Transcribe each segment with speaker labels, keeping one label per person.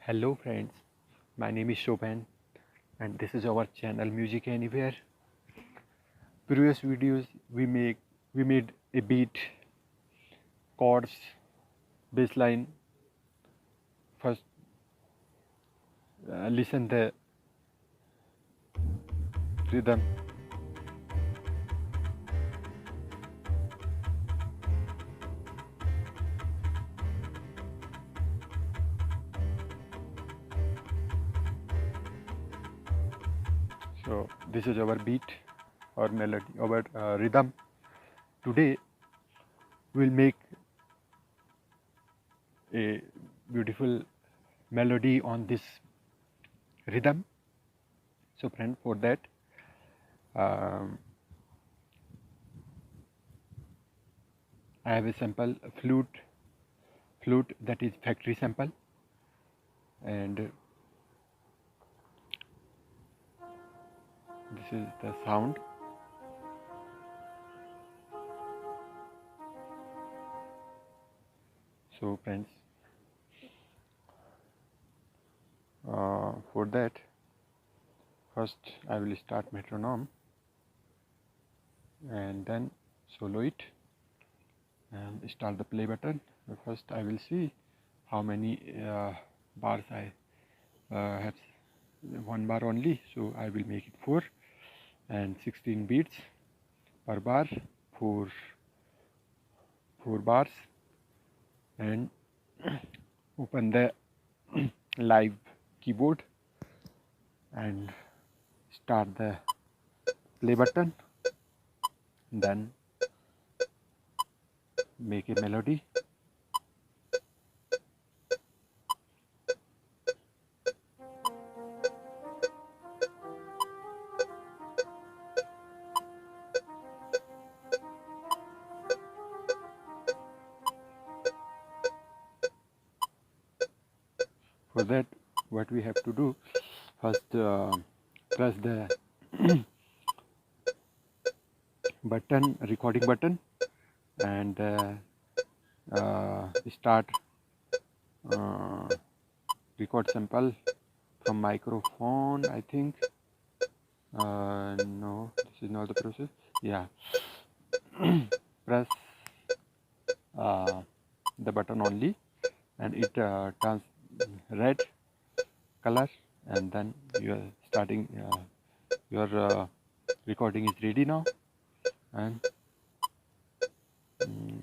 Speaker 1: Hello friends, my name is Shobhan and this is our channel Music Anywhere. Previous videos we made a beat, chords, bassline. First listen the rhythm. So this is our beat or melody, our rhythm. Today we'll make a beautiful melody on this rhythm. So friend, for that um, I have a sample flute that is factory sample, and this is the sound. So friends, for that first I will start metronome and then solo it and start the play button. First I will see how many bars I have. One bar only, so I will make it 4 and 16 beats per bar, 4 bars, and open the live keyboard and start the play button, then make a melody. For that, what we have to do, first press the button, recording button, and start record sample from microphone, I think. No, this is not the process. Yeah, press the button only and it turns red color, and then you are starting your recording is ready now. And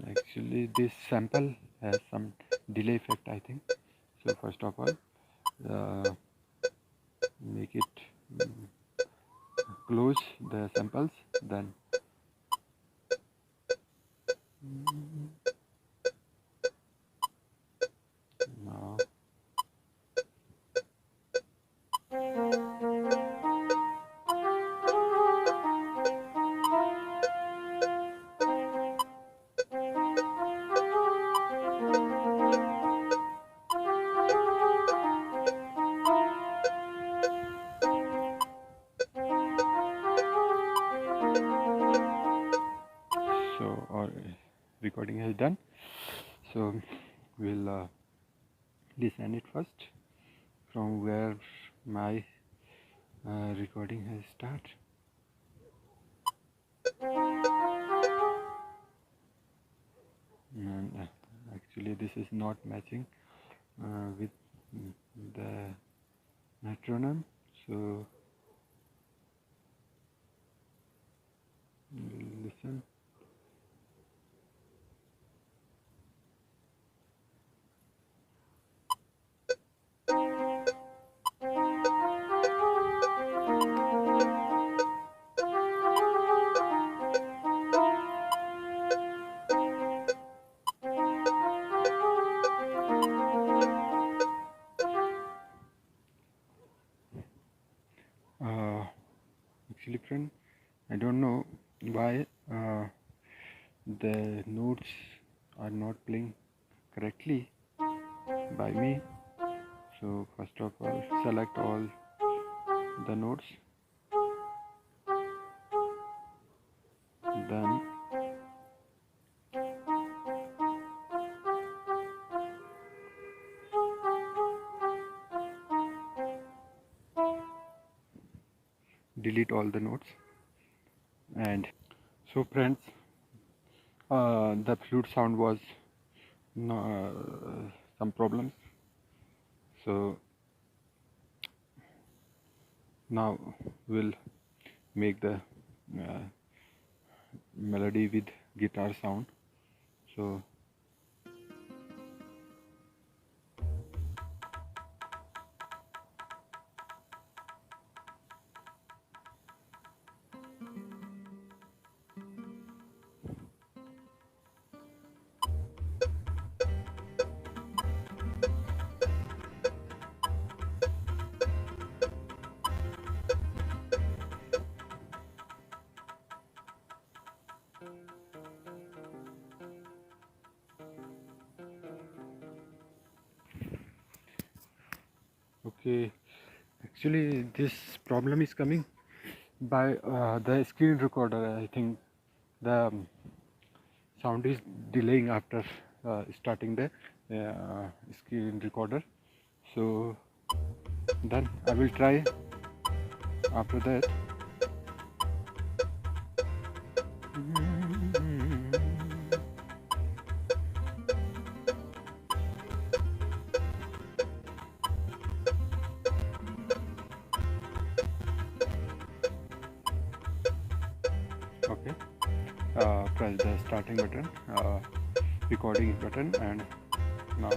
Speaker 1: actually this sample has some delay effect, I think. So first of all make it close the samples, then now so our recording is done. So we'll listen it first from where my recording has started. And actually this is not matching with the metronome, so listen. Actually friend, I don't know why the notes are not playing correctly by me. So first of all, select all the notes, then delete all the notes. And so friends, the flute sound was some problems, so now we'll make the melody with guitar sound. So okay, actually this problem is coming by the screen recorder. I think the sound is delaying after starting the screen recorder. So then I will try after that. Okay, press the starting button, recording button, and now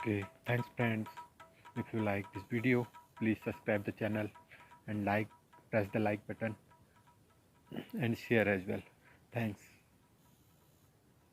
Speaker 1: okay, thanks friends. If you like this video, please subscribe the channel and press the like button and share as well. Thanks.